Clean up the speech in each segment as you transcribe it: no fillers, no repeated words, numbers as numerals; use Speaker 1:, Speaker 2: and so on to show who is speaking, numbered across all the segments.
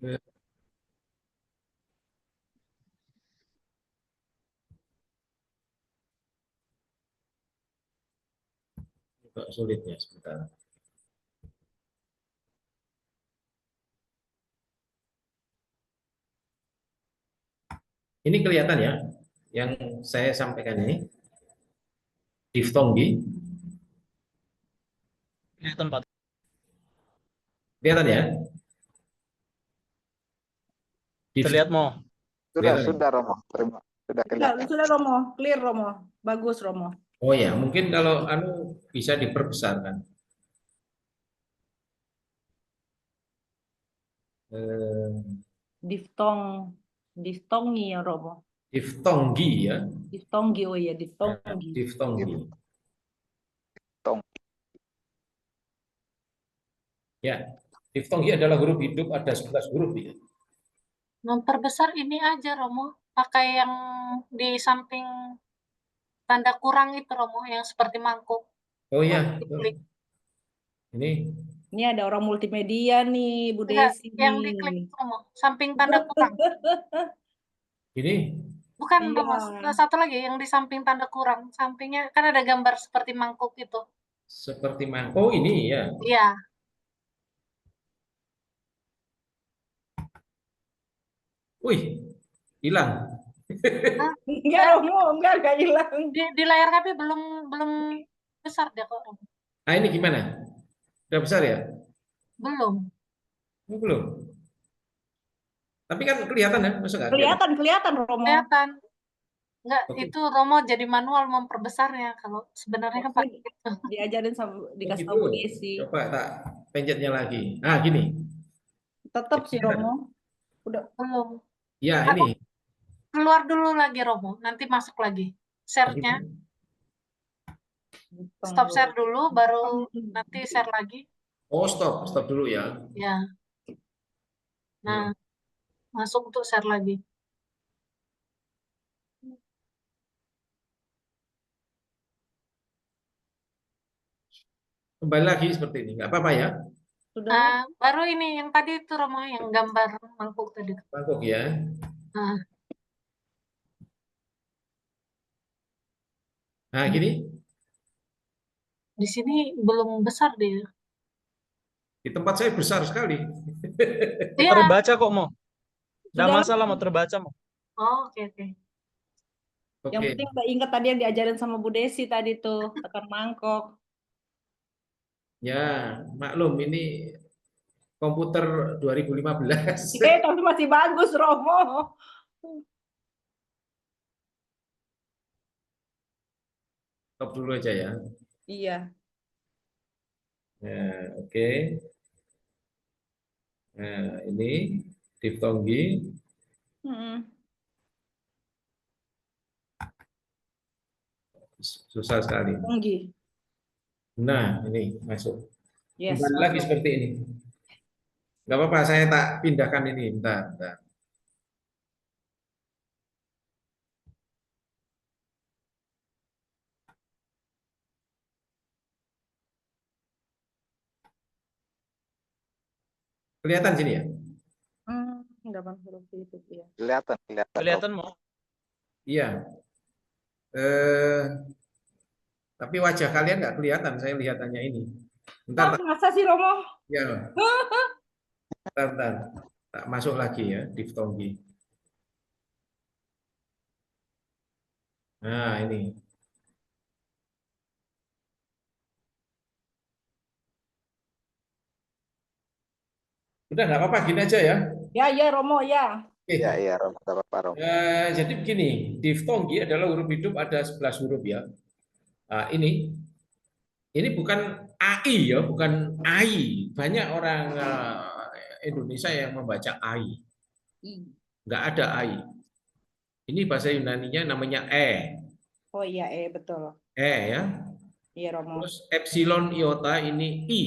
Speaker 1: Eh, Agak sulit ya sebentar. Ini kelihatan ya, yang saya sampaikan ini, diftongi,
Speaker 2: Kelihatan Pak.
Speaker 1: kelihatan ya,
Speaker 2: Terlihat
Speaker 1: diftongi,
Speaker 2: mau.
Speaker 3: Sudah,
Speaker 1: kelihatan ya.
Speaker 3: sudah Romo. Terima. Sudah kelihatan.
Speaker 4: Sudah Romo, clear Romo. Bagus Romo.
Speaker 1: Oh ya, mungkin kalau bisa diperbesar kan. Eh,
Speaker 4: Diftong, diftongi ya Romo.
Speaker 1: diftongi ya,
Speaker 4: Diftongi, oh iya
Speaker 1: nah,
Speaker 4: diftongi.
Speaker 1: diftongi.
Speaker 3: Tong.
Speaker 1: Ya, diftongi adalah huruf hidup, ada 11 huruf ya.
Speaker 5: Memperbesar ini aja Romo, pakai yang di samping tanda kurang itu Romo, yang seperti mangkuk.
Speaker 1: Oh ya,
Speaker 5: Diklik.
Speaker 1: ini
Speaker 4: Ini ada orang multimedia nih, Bu
Speaker 5: Enggak,
Speaker 4: Desi
Speaker 5: yang
Speaker 4: nih.
Speaker 5: diklik Romo, samping tanda kurang.
Speaker 1: ini
Speaker 5: Bukan
Speaker 4: Iya.
Speaker 5: Romo, satu lagi yang di samping tanda kurang. Sampingnya kan ada gambar seperti mangkuk itu.
Speaker 1: seperti mangkok ini ya.
Speaker 5: Iya,
Speaker 1: Wih, hilang.
Speaker 4: Enggak Romo, enggak hilang.
Speaker 5: di layar HP belum belum besar deh kok Romo.
Speaker 1: Nah ini gimana? Udah besar ya?
Speaker 5: Belum.
Speaker 1: Oh, belum. Tapi kan kelihatan ya, masa nggak kelihatan?
Speaker 4: Kelihatan Romo.
Speaker 5: Kelihatan. Enggak,
Speaker 1: Oke.
Speaker 5: itu Romo jadi manual memperbesarnya. Kalau sebenarnya kan pakai itu.
Speaker 4: Diajarin sama
Speaker 1: Oh,
Speaker 4: dikasih
Speaker 1: gitu.
Speaker 4: tahu Bu Desi.
Speaker 1: Coba tak pencetnya lagi. Ah, gini.
Speaker 4: Tetap sih Romo. Udah
Speaker 5: Belum.
Speaker 1: Ya, ini.
Speaker 5: Keluar dulu lagi Romo, nanti masuk lagi. Share-nya, stop share dulu, baru nanti share lagi.
Speaker 1: Oh, stop dulu ya.
Speaker 5: Ya. Nah, masuk untuk share lagi.
Speaker 1: Kembali lagi seperti ini, nggak apa-apa ya.
Speaker 4: Sudah.
Speaker 5: Baru ini yang tadi itu Romo, yang gambar mangkuk tadi.
Speaker 1: Mangkok ya.
Speaker 5: Nah,
Speaker 1: Nah, gini.
Speaker 5: di sini belum besar deh.
Speaker 1: Di tempat saya besar sekali.
Speaker 5: Iya.
Speaker 2: Terbaca kok mau. Nggak
Speaker 4: Sudah.
Speaker 2: masalah mau terbaca mau.
Speaker 5: Oh, oke.
Speaker 4: Yang
Speaker 1: Oke.
Speaker 4: penting Mbak ingat tadi yang diajarin sama Bu Desi tadi tuh, tekan mangkok.
Speaker 1: Ya, maklum ini komputer 2015.
Speaker 4: Tapi masih bagus Romo.
Speaker 1: Stop dulu aja ya.
Speaker 4: Iya.
Speaker 1: Nah, oke. Nah, ini diftongi. Susah sekali.
Speaker 4: Tinggi.
Speaker 1: Nah, ini masuk.
Speaker 4: Yes.
Speaker 1: Kembali lagi seperti ini. Nggak apa-apa, saya tak pindahkan ini. Bentar. Kelihatan sini ya?
Speaker 4: Delapan huruf itu ya.
Speaker 3: Kelihatan.
Speaker 2: Kelihatan mau.
Speaker 1: Iya. Tapi wajah kalian nggak kelihatan, saya lihat hanya ini. Bentar,
Speaker 4: Masa sih Romo?
Speaker 1: ya. Bentar. Tak masuk lagi ya, diftongi. Nah, ini. Udah nggak apa-apa, gini aja ya.
Speaker 4: Ya Romo ya.
Speaker 1: Oke.
Speaker 3: Iya, Romo. Tidak apa-apa, Romo.
Speaker 1: Jadi begini, diftongi adalah huruf hidup, ada 11 huruf ya. Nah, ini bukan AI ya, bukan AI. Banyak orang Indonesia yang membaca AI. Nggak ada AI. Ini bahasa Yunaninya namanya
Speaker 4: Oh iya betul.
Speaker 1: ya.
Speaker 4: Iya Romo.
Speaker 1: Terus epsilon iota ini I.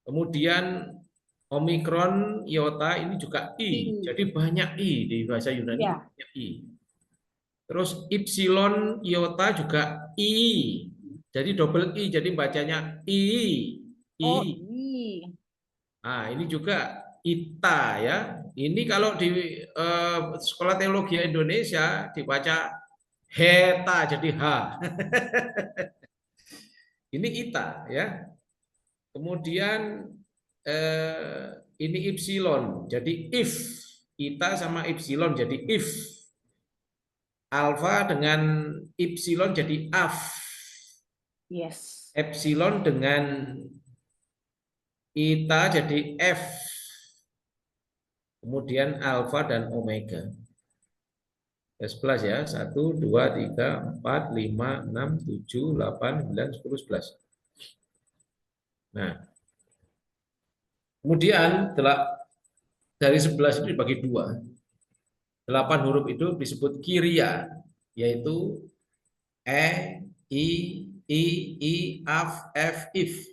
Speaker 1: Kemudian omikron iota ini juga I. Jadi banyak I di bahasa Yunani.
Speaker 4: Iya.
Speaker 1: Banyak I. Terus epsilon iota juga I. Jadi double I, jadi bacanya I.
Speaker 4: Oh
Speaker 1: I.
Speaker 4: I.
Speaker 1: Nah, ini juga ita ya. Ini kalau di Sekolah Teologi Indonesia dibaca heta jadi h. Ini ita ya. Kemudian ini ipsilon jadi if. Ita sama ipsilon jadi if. Alfa dengan ipsilon jadi af.
Speaker 4: Yes.
Speaker 1: Epsilon dengan ita jadi f. Kemudian alfa dan omega. 11 ya. 1, 2, 3, 4, 5, 6, 7, 8, 9, 10, 11. Nah, kemudian dari 11 itu dibagi 2. 8 huruf itu disebut kiria, yaitu e, i, af, f, if.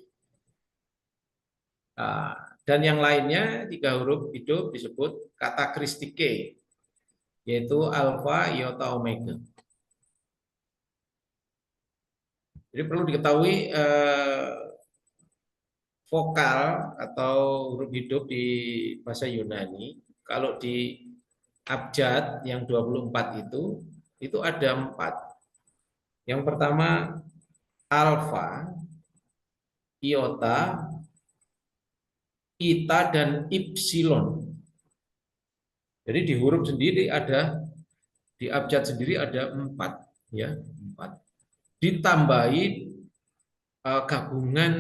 Speaker 1: Nah, dan yang lainnya 3 huruf itu disebut kata kristike, yaitu alfa, iota, omega. Jadi perlu diketahui vokal atau huruf hidup di bahasa Yunani, kalau di abjad yang 24 itu ada 4. Yang pertama alfa, iota, ita, dan ipsilon. Jadi di huruf sendiri di abjad sendiri ada 4 ya, 4. Ditambahi gabungan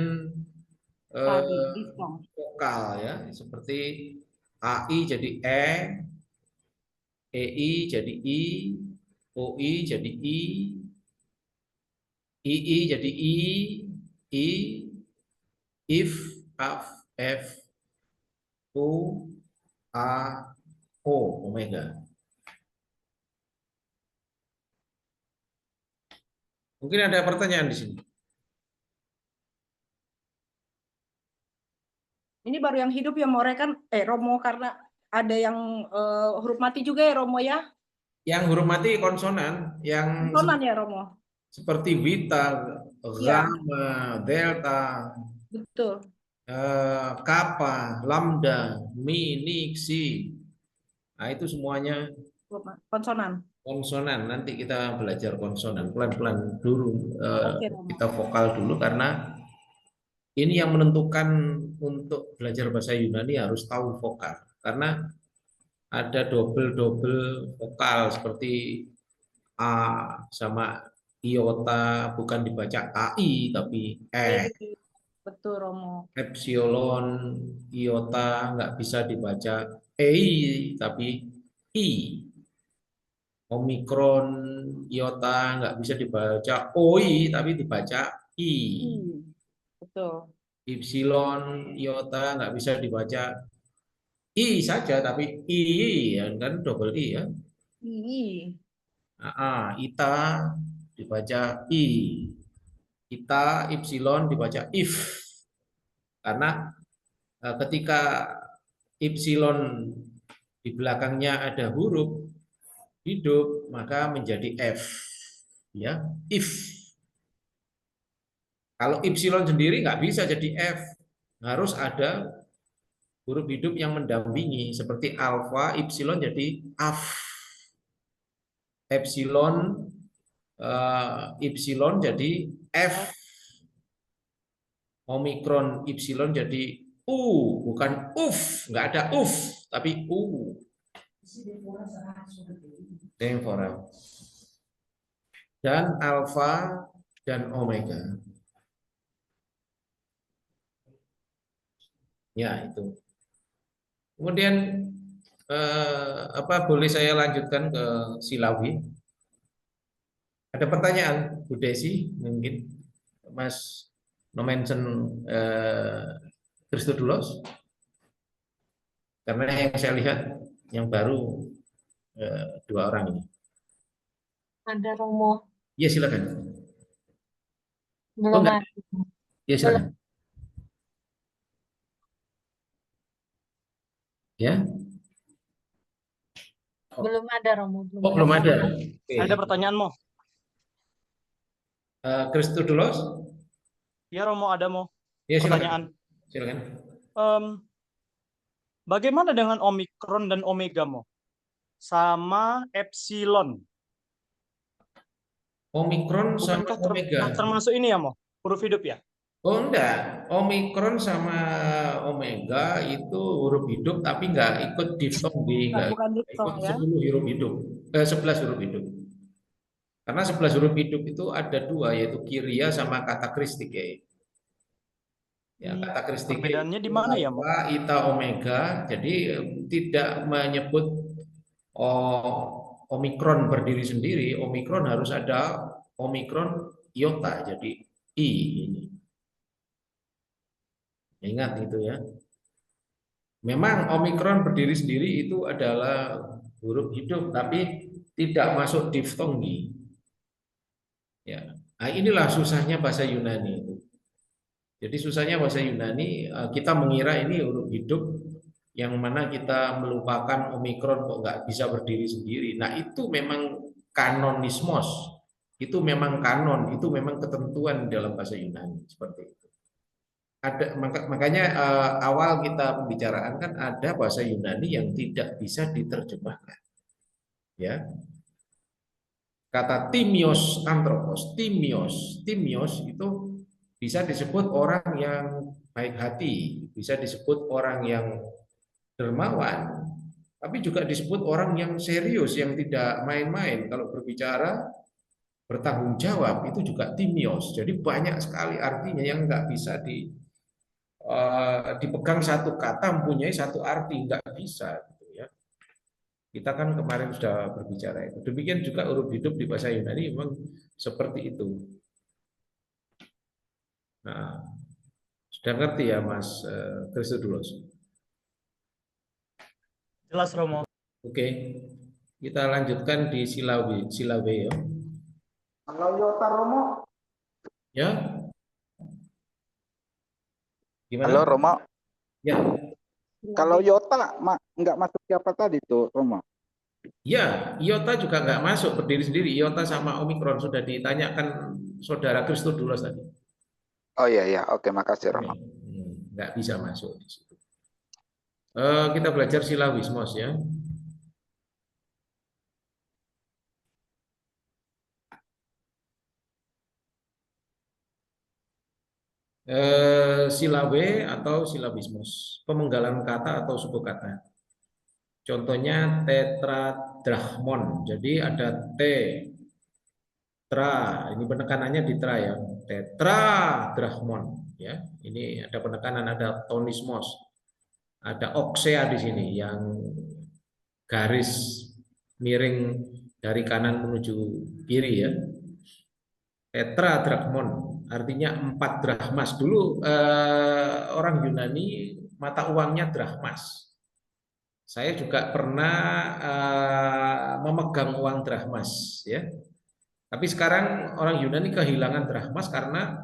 Speaker 1: vokal ya, seperti AI jadi EI jadi I, OI jadi I, II jadi I, if, af, f, o, a, o, omega. Mungkin ada pertanyaan di sini.
Speaker 4: Ini baru yang hidup ya More kan Romo, karena ada yang huruf mati juga ya Romo ya.
Speaker 1: Yang huruf mati konsonan, yang
Speaker 4: Konsonan ya Romo.
Speaker 1: seperti beta,
Speaker 4: Iya.
Speaker 1: gamma, delta,
Speaker 4: Betul.
Speaker 1: kappa, lambda, mi, ni, xi. Nah, itu semuanya
Speaker 4: Konsonan.
Speaker 1: konsonan. Nanti kita belajar konsonan pelan-pelan dulu.
Speaker 4: Oke, Romo.
Speaker 1: Kita vokal dulu karena ini yang menentukan untuk belajar bahasa Yunani harus tahu vokal. Karena ada double vokal seperti A sama iota, bukan dibaca AI tapi E.
Speaker 4: Betul Romo.
Speaker 1: Epsilon, iota nggak bisa dibaca EI tapi I. Omikron, iota nggak bisa dibaca OI tapi dibaca I.
Speaker 4: Betul.
Speaker 1: Ipsilon, iota nggak bisa dibaca I saja tapi I ya, kan double I ya. Ita dibaca I. Ita, ipsilon dibaca if. Karena ketika ipsilon di belakangnya ada huruf hidup, maka menjadi F. Ya, if. Kalau ipsilon sendiri nggak bisa jadi F. Harus ada huruf hidup yang mendampingi. Seperti alfa, ipsilon jadi af. Epsilon, ipsilon jadi F. Omikron, ipsilon jadi U. Bukan uf. Nggak ada uf, tapi U. Temporal. Dan alfa dan omega. Ya, itu. Kemudian boleh saya lanjutkan ke Silawi? Ada pertanyaan, Bu Desi, mungkin Mas Nomensen Christodulos? Karena yang saya lihat yang baru 2 orang ini.
Speaker 5: Ada Romo.
Speaker 1: Ya, silakan.
Speaker 5: Belum ada.
Speaker 1: Ya, silakan. Ya.
Speaker 5: Belum ada Romo.
Speaker 1: Belum ada. Oke.
Speaker 2: Ada pertanyaan Mo?
Speaker 1: Christodulos?
Speaker 2: Ya Romo, ada Mo.
Speaker 1: Ya,
Speaker 2: Pertanyaan.
Speaker 1: silakan.
Speaker 2: Em, Bagaimana dengan Omikron dan Omega Mo? Sama Epsilon.
Speaker 1: Omikron sama
Speaker 2: Bukankah
Speaker 1: Omega.
Speaker 2: termasuk ini ya Mo? Huruf hidup ya?
Speaker 1: Oh enggak, Omikron sama Omega itu huruf hidup tapi enggak ikut diftong, enggak
Speaker 4: Bukan
Speaker 1: ikut
Speaker 4: diftong ya.
Speaker 1: 10 huruf hidup, 11 huruf hidup. Karena 11 huruf hidup itu ada dua, yaitu kiria sama katakristik ya. Ya, katakristik
Speaker 2: Perbedaannya di
Speaker 1: itu
Speaker 2: mana ya Mo?
Speaker 1: alfa, ita, omega. Jadi tidak menyebut Omikron berdiri sendiri. Omikron harus ada Omikron iota, jadi I ini. Ingat itu ya. Memang Omikron berdiri sendiri itu adalah huruf hidup, tapi tidak masuk diftongi. Ya, nah, inilah susahnya bahasa Yunani itu. Jadi susahnya bahasa Yunani, kita mengira ini huruf hidup, yang mana kita melupakan Omikron kok nggak bisa berdiri sendiri. Nah itu memang kanonismos, itu memang kanon, itu memang ketentuan dalam bahasa Yunani seperti itu. Makanya awal kita pembicaraan kan ada bahasa Yunani yang tidak bisa diterjemahkan. Ya, kata timios anthropos, timios itu bisa disebut orang yang baik hati, bisa disebut orang yang dermawan, tapi juga disebut orang yang serius, yang tidak main-main. Kalau berbicara bertanggung jawab itu juga timios. Jadi banyak sekali artinya yang nggak bisa dipegang satu kata mempunyai satu arti, nggak bisa. Gitu ya. Kita kan kemarin sudah berbicara itu. Demikian juga huruf hidup di bahasa Yunani memang seperti itu. Nah, sudah ngerti ya Mas Christodoulos?
Speaker 2: Jelas Romo.
Speaker 1: Oke, kita lanjutkan di silabe ya.
Speaker 3: Kalau Yota Romo,
Speaker 1: Ya, gimana?
Speaker 3: halo Romo,
Speaker 1: Ya,
Speaker 3: kalau Yota nggak masuk siapa tadi tuh Romo?
Speaker 1: ya, iota juga nggak masuk berdiri sendiri. Iota sama Omikron sudah ditanyakan saudara Christodoulos tadi.
Speaker 3: Oh iya ya, oke makasih Romo.
Speaker 1: Nggak bisa masuk di situ. Kita belajar silawismos ya. Silawe atau silabismus, pemenggalan kata atau suku kata. Contohnya tetradrachmon. Jadi ada T, tra, ini penekanannya di tra ya. Tetradrachmon ya. Ini ada penekanan, ada tonismos. Ada oksea di sini yang garis miring dari kanan menuju kiri ya. Tetradrachmon artinya 4 drachmas. Dulu orang Yunani mata uangnya drachmas. Saya juga pernah memegang uang drachmas ya. Tapi sekarang orang Yunani kehilangan drachmas karena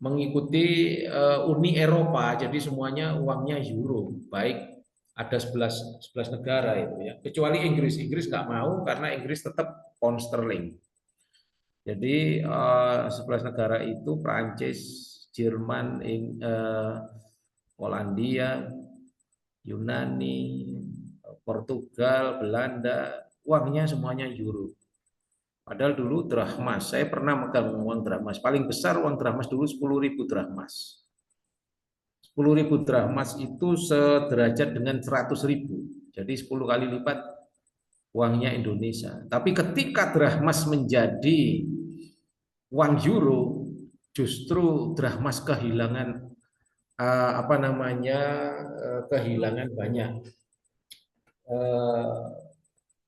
Speaker 1: mengikuti Uni Eropa, jadi semuanya uangnya euro. Baik ada 11 negara itu ya. Kecuali Inggris. Inggris nggak mau karena Inggris tetap pound sterling. Jadi 11 negara itu Prancis, Jerman, Polandia, Yunani, Portugal, Belanda, uangnya semuanya euro. Padahal dulu drachmas, saya pernah megang uang drachmas. Paling besar uang drachmas dulu 10.000 drachmas. 10.000 drachmas itu sederajat dengan 100.000. Jadi 10 kali lipat uangnya Indonesia. Tapi ketika drachmas menjadi uang euro, justru drachmas kehilangan kehilangan banyak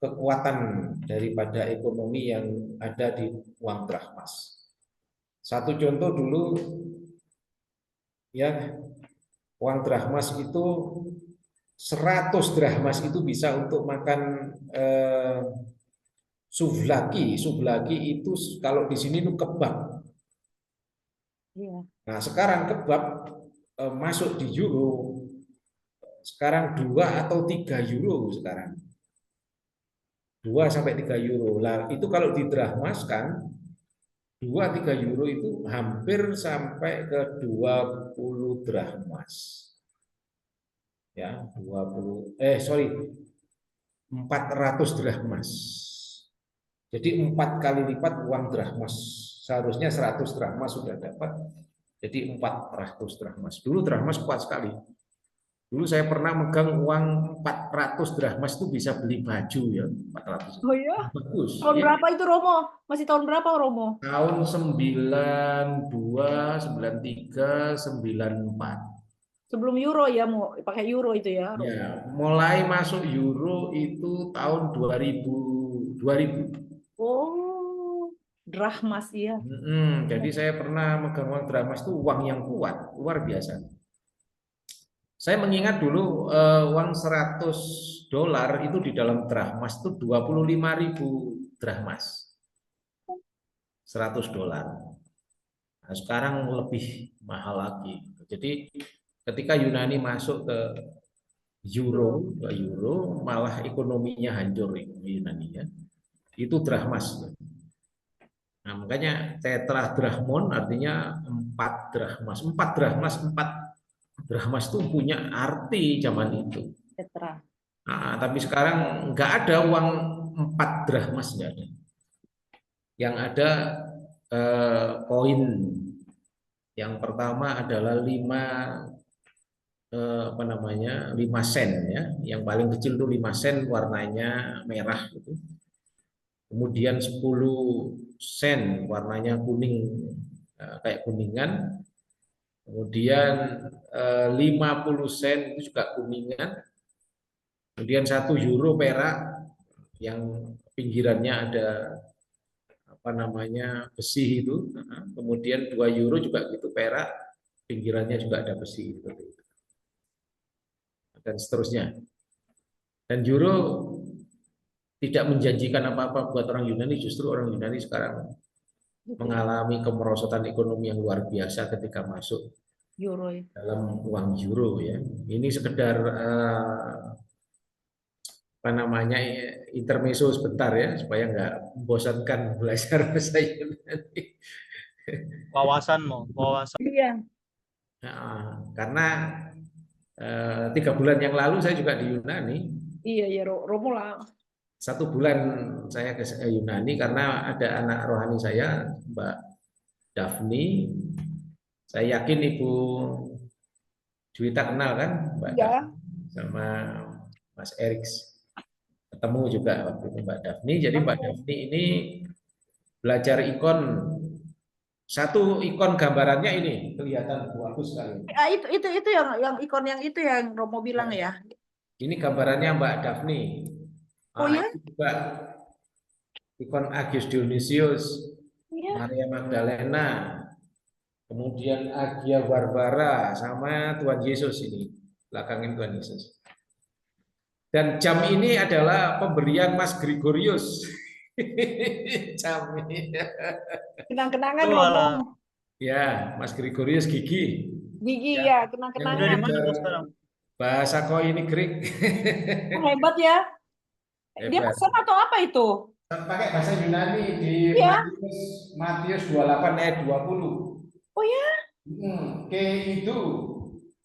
Speaker 1: kekuatan daripada ekonomi yang ada di uang drachmas. Satu contoh dulu ya, uang drachmas itu 100 drachmas itu bisa untuk makan souvlaki. Souvlaki itu kalau di sini itu kebab. Nah, sekarang kebab masuk di euro. Sekarang 2 atau 3 euro sekarang. 2 sampai 3 euro. Lah, itu kalau didrachmaskan 2-3 euro itu hampir sampai ke 20 drachmas. ya 400 drachmas. Jadi 4 kali lipat uang drachmas. Seharusnya 100 drachmas sudah dapat. Jadi 400 drachmas. Dulu drachmas kuat sekali. Dulu saya pernah megang uang 400 drachmas itu bisa beli baju ya, 400.
Speaker 4: Oh ya?
Speaker 1: Bagus.
Speaker 4: Tahun
Speaker 1: Ya.
Speaker 4: berapa itu Romo? Masih tahun berapa Romo?
Speaker 1: Tahun 92, 93, 94.
Speaker 4: Sebelum euro ya, mau pakai euro itu ya. Romo.
Speaker 1: Ya, mulai masuk euro itu tahun 2000.
Speaker 4: Oh, drachmas ya.
Speaker 1: Jadi saya pernah megang uang drachmas itu uang yang kuat, luar biasa. Saya mengingat dulu uang $100 itu di dalam drachmas itu 25.000 drachmas. $100. Nah, sekarang lebih mahal lagi. Jadi ketika Yunani masuk ke euro, malah ekonominya hancur Yunani ya. Itu drachmas. Nah, makanya tetradrachmon artinya 4 drachmas. 4 drachmas, 4 drachmas itu punya arti zaman itu.
Speaker 4: Tetra.
Speaker 1: Nah, tapi sekarang nggak ada uang 4 drachmas, nggak ada. Yang ada koin. Yang pertama adalah 5 sen ya. Yang paling kecil itu 5 sen warnanya merah gitu. Kemudian 10 sen warnanya kuning kayak kuningan. Kemudian 50 sen itu juga kuningan. Kemudian 1 euro perak yang pinggirannya ada besi itu. Kemudian 2 euro juga gitu perak, pinggirannya juga ada besi seperti itu. Dan seterusnya. Dan euro tidak menjanjikan apa-apa buat orang Yunani, justru orang Yunani sekarang mengalami kemerosotan ekonomi yang luar biasa ketika masuk
Speaker 4: Euro ya.
Speaker 1: dalam uang euro ya. Ini sekedar intermezzo sebentar ya supaya nggak membosankan belajar bahasa Yunani.
Speaker 2: Wawasan.
Speaker 4: Iya.
Speaker 1: Nah, karena 3 bulan yang lalu saya juga di Yunani.
Speaker 4: Iya ya Romo lah.
Speaker 1: 1 bulan saya ke Yunani karena ada anak rohani saya, Mbak Daphne. Saya yakin Ibu Juwita kenal kan, Mbak
Speaker 4: Iya.
Speaker 1: Daphne sama Mas Eriks. Ketemu juga waktu itu Mbak Daphne. Jadi Mbak Daphne ini belajar ikon. 1 ikon gambarannya ini kelihatan bagus sekali.
Speaker 4: Itu yang ikon yang itu yang Romo bilang ya.
Speaker 1: Ini gambarannya Mbak Daphne.
Speaker 4: Oh ya?
Speaker 1: Itu juga ikon Agios Dionysius,
Speaker 4: Iya.
Speaker 1: Maria Magdalena, kemudian Agia Barbara sama Tuhan Yesus ini, belakangin Tuhan Yesus. Dan jam ini adalah pemberian Mas Gregorius. Jam ini.
Speaker 4: Kenang-kenangan
Speaker 2: Oh,
Speaker 4: Romo.
Speaker 1: Ya, Mas Gregorius Gigi.
Speaker 4: Gigi
Speaker 1: Ya.
Speaker 4: ya, kenang-kenangan.
Speaker 2: Dari mana tuh sekarang?
Speaker 1: Bahasa koini Greek.
Speaker 4: Hebat ya. Dia
Speaker 1: Hebat.
Speaker 4: pesan atau apa itu?
Speaker 1: Pakai bahasa Yunani di
Speaker 4: Iya.
Speaker 1: Matius 28 ayat 20.
Speaker 4: Oh ya?
Speaker 1: Ke itu.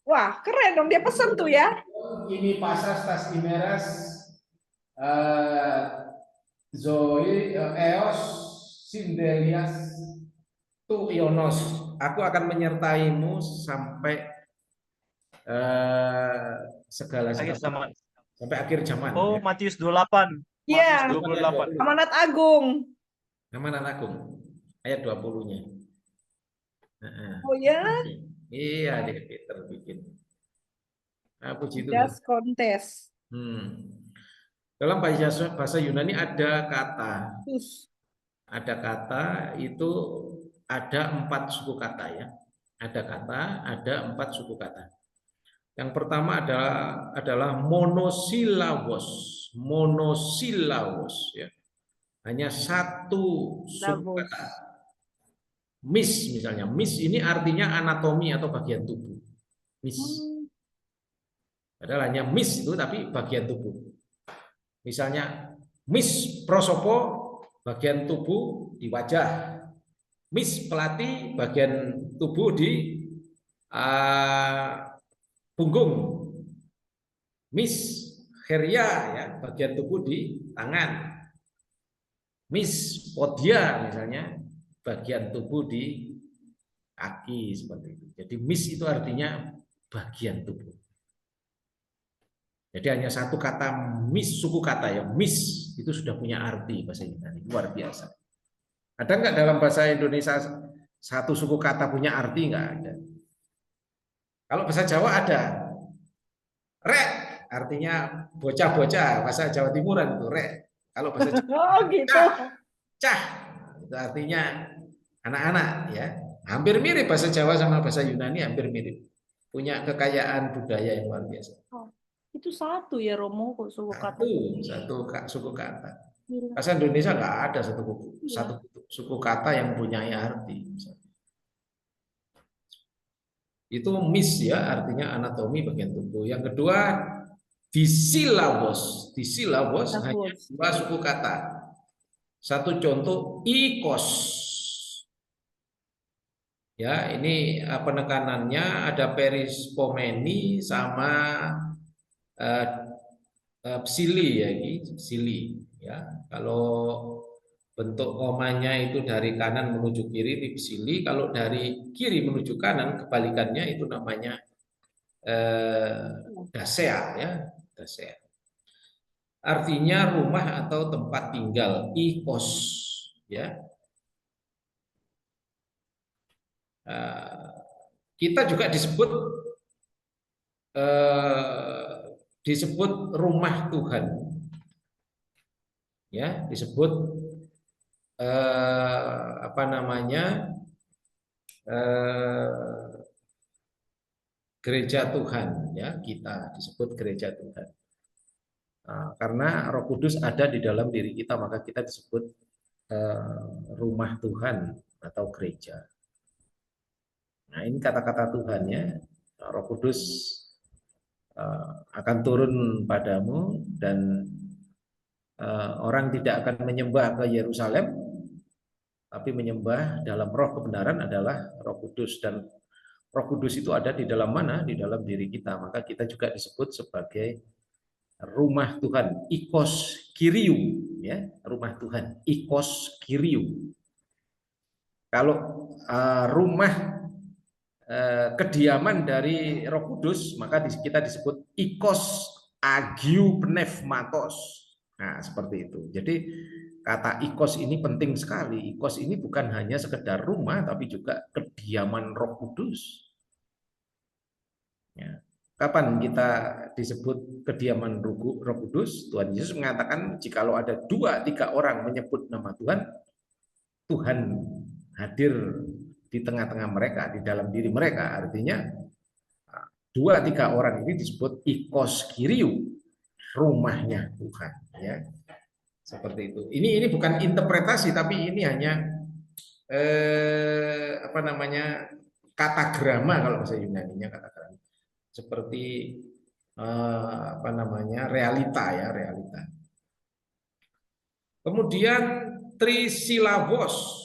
Speaker 4: Wah, keren dong dia pesan tuh ya.
Speaker 1: Ini pasas tas imeras Zoe Eos Sindelias tu Ionos. Aku akan menyertaimu sampai segala
Speaker 2: Akhir zaman.
Speaker 1: sampai akhir zaman.
Speaker 2: Oh,
Speaker 1: Ya.
Speaker 2: Matius 28.
Speaker 4: Iya.
Speaker 2: Matius 28.
Speaker 4: Amanat Agung.
Speaker 1: Amanat Agung ayat 20-nya.
Speaker 4: Oh ya?
Speaker 1: Iya, dia Peter bikin. Nah, puji Tuhan.
Speaker 4: Das kontes.
Speaker 1: Dalam bahasa Yunani ada kata.
Speaker 4: Terus.
Speaker 1: Ada kata itu ada 4 suku kata ya. Ada kata, ada 4 suku kata. Yang pertama adalah monosilabos. Monosilabos ya. Hanya 1 suku kata. Mis misalnya. Mis ini artinya anatomi atau bagian tubuh. Mis. Padahal hanya mis itu tapi bagian tubuh. Misalnya mis prosopo bagian tubuh di wajah. Mis pelati bagian tubuh di punggung. Mis, heria ya, bagian tubuh di tangan. Mis, podia misalnya, bagian tubuh di kaki seperti itu. Jadi mis itu artinya bagian tubuh. Jadi hanya satu kata mis, suku kata ya, mis itu sudah punya arti bahasa Yunani, luar biasa. Ada nggak dalam bahasa Indonesia satu suku kata punya arti? Nggak ada. Kalau bahasa Jawa ada. Rek artinya bocah-bocah, bahasa Jawa Timuran itu rek. Kalau bahasa Jawa
Speaker 4: Oh gitu.
Speaker 1: cah itu artinya anak-anak ya. Hampir mirip bahasa Jawa sama bahasa Yunani, hampir mirip. Punya kekayaan budaya yang luar biasa.
Speaker 4: Oh, itu satu ya Romo kok suku kata.
Speaker 1: Satu suku kata.
Speaker 4: Gila.
Speaker 1: Bahasa Indonesia nggak ada satu suku kata yang punya arti. Itu mis ya, artinya anatomi bagian tubuh. Yang kedua, disilabos. Disilabos hanya dua suku kata. Satu contoh, ikos. Ya, ini penekanannya ada perispomeni sama psili ya, ini psili ya. Kalau bentuk komanya itu dari kanan menuju kiri di psili, kalau dari kiri menuju kanan kebalikannya itu namanya dasea ya, dasea. Artinya rumah atau tempat tinggal, ikos ya. Kita juga disebut rumah Tuhan ya, disebut apa namanya, gereja Tuhan ya, kita disebut gereja Tuhan. Karena Roh Kudus ada di dalam diri kita, maka kita disebut rumah Tuhan atau gereja. Nah, ini kata-kata Tuhan ya. Roh Kudus akan turun padamu dan orang tidak akan menyembah ke Yerusalem, tapi menyembah dalam roh kebenaran adalah Roh Kudus. Dan Roh Kudus itu ada di dalam mana? Di dalam diri kita. Maka kita juga disebut sebagai rumah Tuhan, ikos kiriu ya, rumah Tuhan, ikos kiriu. Kalau rumah kediaman dari Roh Kudus, maka kita disebut ikos agiu pneumatos. Nah, seperti itu. Jadi kata ikos ini penting sekali. Ikos ini bukan hanya sekedar rumah, tapi juga kediaman Roh Kudus. Ya. Kapan kita disebut kediaman Roh Kudus? Tuhan Yesus mengatakan jikalau ada 2-3 orang menyebut nama Tuhan, Tuhan hadir di tengah-tengah mereka, di dalam diri mereka. Artinya 2-3 orang ini disebut ikos kiriu, rumahnya Tuhan ya. Seperti itu. Ini bukan interpretasi, tapi ini hanya apa namanya, katagrama kalau bahasa Yunani-nya, katagrama. Seperti apa namanya, realita ya, realita. Kemudian trisilabos,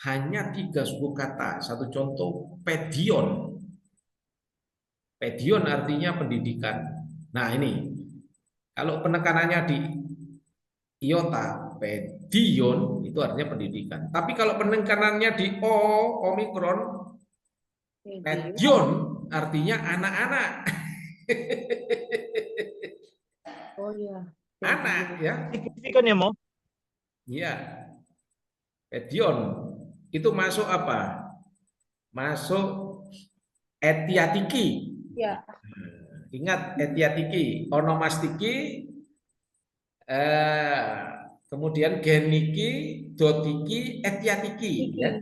Speaker 1: hanya 3 suku kata. Satu contoh, pedion. Pedion artinya pendidikan. Nah ini, kalau penekanannya di iota, pedion itu artinya pendidikan. Tapi kalau penekanannya di omikron, pedion artinya anak-anak.
Speaker 4: Oh iya.
Speaker 1: Anak ya.
Speaker 2: Signifikan ya, Mo?
Speaker 1: Iya. Pedion itu masuk apa? Masuk etiatiki.
Speaker 4: Ya.
Speaker 1: Ingat etiatiki, onomastiki, kemudian geniki, dotiki, etiatiki ya.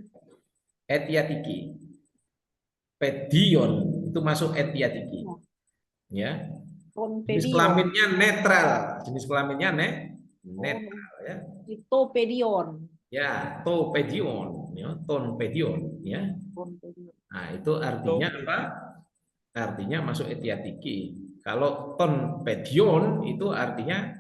Speaker 1: Etiatiki. Pedion itu masuk etiatiki. Ya. Jenis kelaminnya netral. Jenis kelaminnya netral ya.
Speaker 4: Itu pedion.
Speaker 1: Ya, topedion, ya, tonpedion, ya. Nah, itu artinya apa? Artinya masuk etiatiki. Kalau tonpedion itu artinya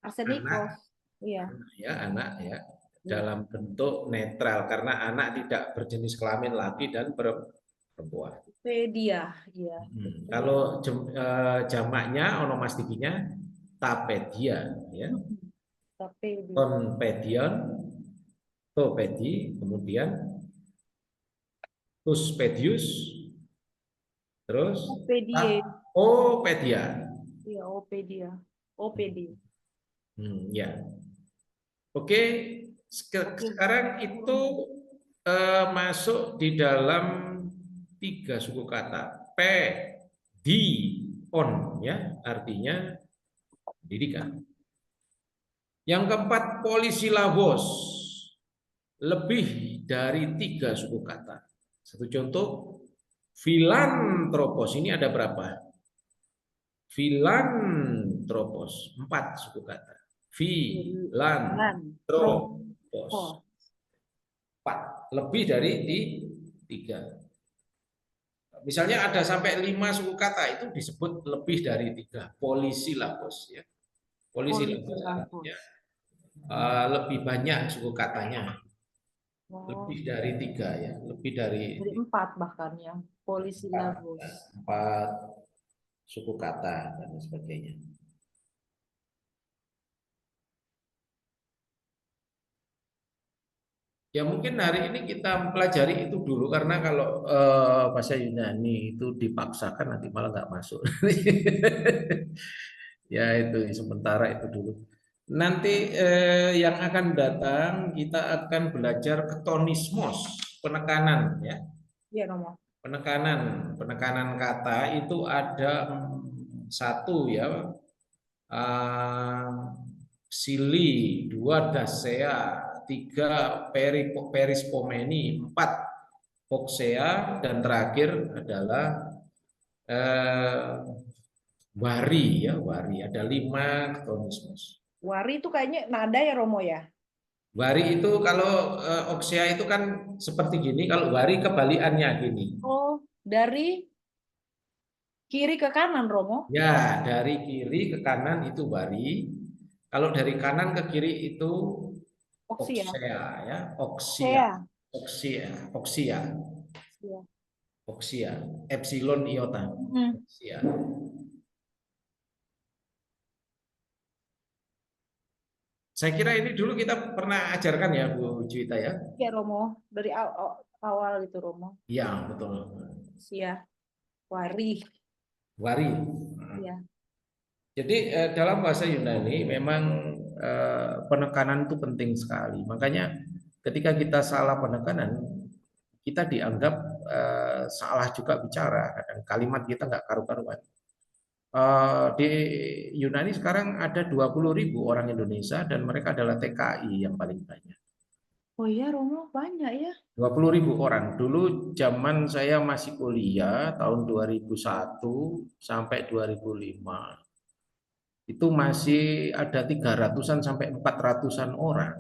Speaker 4: Arsenikos. Iya.
Speaker 1: Ya, anak ya, dalam bentuk netral karena anak tidak berjenis kelamin laki dan perempuan.
Speaker 4: Topedia, iya.
Speaker 1: Kalau jamaknya onomastikinya tapedia, ya.
Speaker 4: Topedia.
Speaker 1: Konpedion, topedi, kemudian tuspedius, terus
Speaker 4: Topedia,
Speaker 1: tapopedia.
Speaker 4: iya, Opedia. Opedia.
Speaker 1: Ya. Oke, sekarang itu masuk di dalam 3 suku kata. P, di, on, ya, artinya pendidikan. Yang keempat, polisilabos, lebih dari 3 suku kata. Satu contoh, filantropos, ini ada berapa? Filantropos, 4 suku kata. Filantropos, 4, lebih dari 3. Misalnya ada sampai 5 suku kata, itu disebut lebih dari 3, polisilabos, ya. Polisilabos artinya lebih banyak suku katanya, lebih dari 3, ya, lebih dari
Speaker 4: 4 bahkan ya, polisilabos.
Speaker 1: 4 suku kata dan sebagainya. Ya mungkin hari ini kita pelajari itu dulu, karena kalau bahasa Yunani itu dipaksakan nanti malah nggak masuk. Ya itu sementara itu dulu. Nanti yang akan datang kita akan belajar ketonismos, penekanan, ya.
Speaker 4: Iya, Romo.
Speaker 1: Penekanan kata itu ada 1, ya, sili, 2 dasea, 3 perispomeni, 4 poksea, dan terakhir adalah wari, ya, wari. Ada 5 ketonismos.
Speaker 4: Wari itu kayaknya nada ya, Romo ya?
Speaker 1: Wari itu kalau oksea itu kan seperti gini, kalau wari kebalikannya gini.
Speaker 4: Oh, dari kiri ke kanan, Romo?
Speaker 1: Ya, dari kiri ke kanan itu wari. Kalau dari kanan ke kiri itu
Speaker 4: Oksia.
Speaker 1: oksea, ya,
Speaker 4: Oksia.
Speaker 1: oksia, epsilon iota, oksia. Saya kira ini dulu kita pernah ajarkan ya, Bu Juwita, ya.
Speaker 4: Ya, Romo, dari awal itu, Romo.
Speaker 1: Iya, betul.
Speaker 4: Oksia, wari.
Speaker 1: Wari.
Speaker 4: Ya.
Speaker 1: Jadi dalam bahasa Yunani memang penekanan itu penting sekali. Makanya ketika kita salah penekanan, kita dianggap salah juga bicara. Kadang kalimat kita nggak karu-karuan. Di Yunani sekarang ada 20.000 orang Indonesia dan mereka adalah TKI yang paling banyak.
Speaker 4: Oh iya, Romo, banyak ya.
Speaker 1: 20.000 orang. Dulu zaman saya masih kuliah tahun 2001 sampai 2005. Itu masih ada 300-an sampai 400-an orang.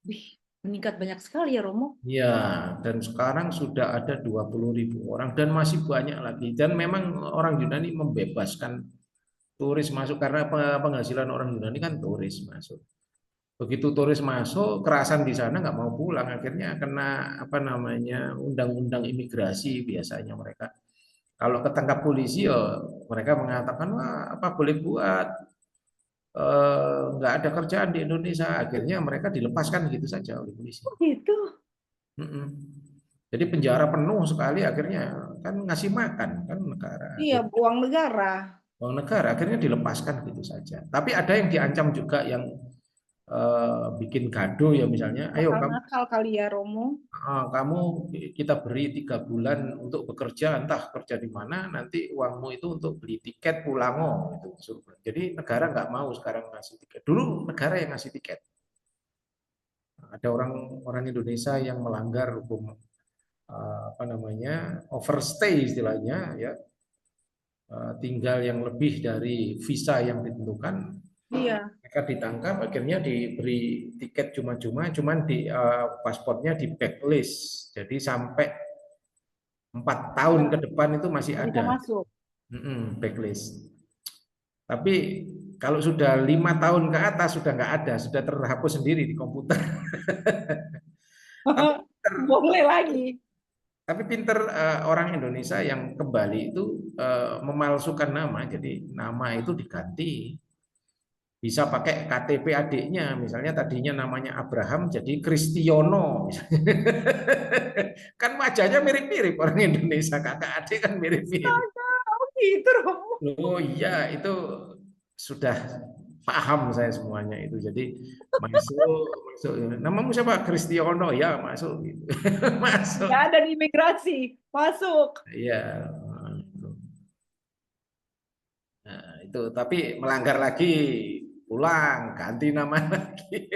Speaker 4: Wih, meningkat banyak sekali ya, Romo.
Speaker 1: Ya, dan sekarang sudah ada 20.000 orang dan masih banyak lagi. Dan memang orang Yunani membebaskan turis masuk karena penghasilan orang Yunani kan turis masuk. Begitu turis masuk, kerasan di sana nggak mau pulang, akhirnya kena undang-undang imigrasi biasanya mereka. Kalau ketangkap polisi, ya mereka mengatakan, wah, apa boleh buat, nggak ada kerjaan di Indonesia, akhirnya mereka dilepaskan gitu saja oleh polisi.
Speaker 4: Gitu.
Speaker 1: Jadi penjara penuh sekali, akhirnya kan ngasih makan kan negara.
Speaker 4: Iya, uang negara.
Speaker 1: Uang negara akhirnya dilepaskan gitu saja. Tapi ada yang diancam juga, yang bikin gaduh ya, misalnya, ayo kamu
Speaker 4: Nakal kali ya, Romo.
Speaker 1: Kita beri 3 bulan untuk bekerja, entah kerja di mana, nanti uangmu itu untuk beli tiket pulango gitu. Jadi negara nggak mau sekarang ngasih tiket. Dulu negara yang ngasih tiket. Ada orang Indonesia yang melanggar hukum overstay istilahnya, ya, tinggal yang lebih dari visa yang ditentukan.
Speaker 4: Iya.
Speaker 1: Mereka ditangkap, akhirnya diberi tiket cuma-cuma, cuman di pasportnya di blacklist. Jadi sampai 4 tahun ke depan itu masih ada
Speaker 4: masuk.
Speaker 1: Blacklist. Tapi kalau sudah 5 tahun ke atas sudah nggak ada, sudah terhapus sendiri di komputer.
Speaker 4: Boleh lagi.
Speaker 1: Tapi pinter orang Indonesia yang kembali itu memalsukan nama, jadi nama itu diganti. Bisa pakai KTP adiknya, misalnya tadinya namanya Abraham jadi Kristiono. Kan wajahnya mirip-mirip orang Indonesia, kakak adik kan mirip-mirip.
Speaker 4: Oh gitu Romo.
Speaker 1: Oh iya, itu sudah paham saya semuanya itu. Jadi masuk. Namamu siapa? Kristiono, ya masuk. Gitu. Masuk.
Speaker 4: Nggak ada di imigrasi, masuk.
Speaker 1: Iya. Nah, itu tapi melanggar lagi, pulang, ganti nama lagi.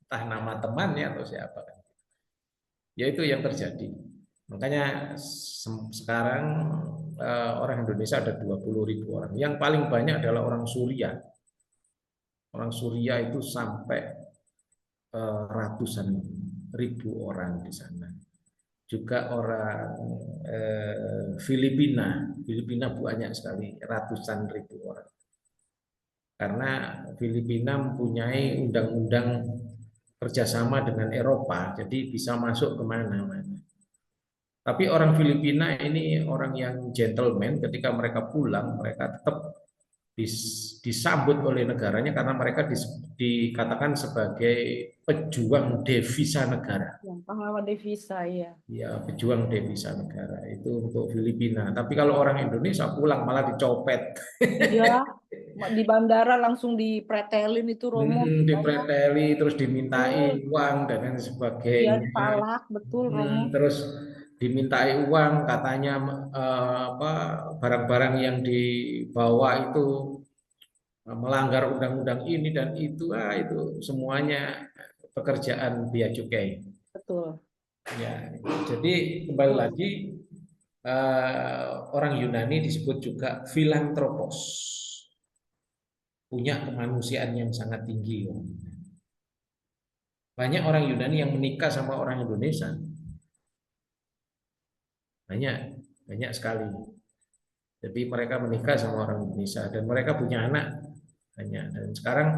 Speaker 1: Entah nama temannya atau siapa. Ya itu yang terjadi. Makanya sekarang orang Indonesia ada 20.000 orang. Yang paling banyak adalah orang Suriah. Orang Suriah itu sampai ratusan ribu orang di sana. Juga orang Filipina banyak sekali, ratusan ribu orang. Karena Filipina mempunyai undang-undang kerjasama dengan Eropa, jadi bisa masuk kemana-mana. Tapi orang Filipina ini orang yang gentleman, ketika mereka pulang, mereka tetap disambut oleh negaranya karena mereka dikatakan sebagai pejuang devisa negara.
Speaker 4: Yang pahlawan devisa, ya.
Speaker 1: Ya, pejuang devisa negara itu untuk Filipina. Tapi kalau orang Indonesia pulang malah dicopet.
Speaker 4: Iya, di bandara langsung dipretelin itu Romo.
Speaker 1: Dipreteli, terus dimintai uang dan lain
Speaker 4: Iya,
Speaker 1: sebagainya.
Speaker 4: palak, betul Romo.
Speaker 1: Terus dimintai uang, katanya barang-barang yang dibawa itu melanggar undang-undang ini dan itu, itu semuanya pekerjaan bea cukai.
Speaker 4: Betul.
Speaker 1: Ya, jadi kembali lagi orang Yunani disebut juga filantropos, punya kemanusiaan yang sangat tinggi. Banyak orang Yunani yang menikah sama orang Indonesia. Banyak sekali. Jadi mereka menikah sama orang Indonesia dan mereka punya anak banyak. Dan sekarang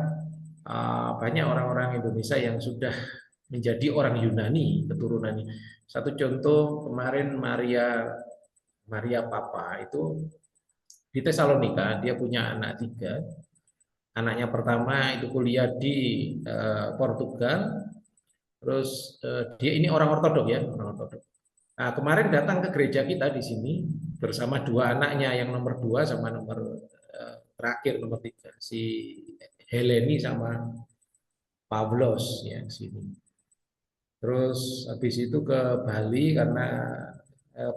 Speaker 1: banyak orang-orang Indonesia yang sudah menjadi orang Yunani keturunannya. Satu contoh kemarin Maria Papa itu di Tesalonika, dia punya anak 3. Anaknya pertama itu kuliah di Portugal. Terus dia ini orang ortodok ya, orang ortodok. Nah, kemarin datang ke gereja kita di sini bersama 2 anaknya, yang nomor 2 sama nomor terakhir nomor 3, si Heleni sama Pavlos ya sini. Terus habis itu ke Bali karena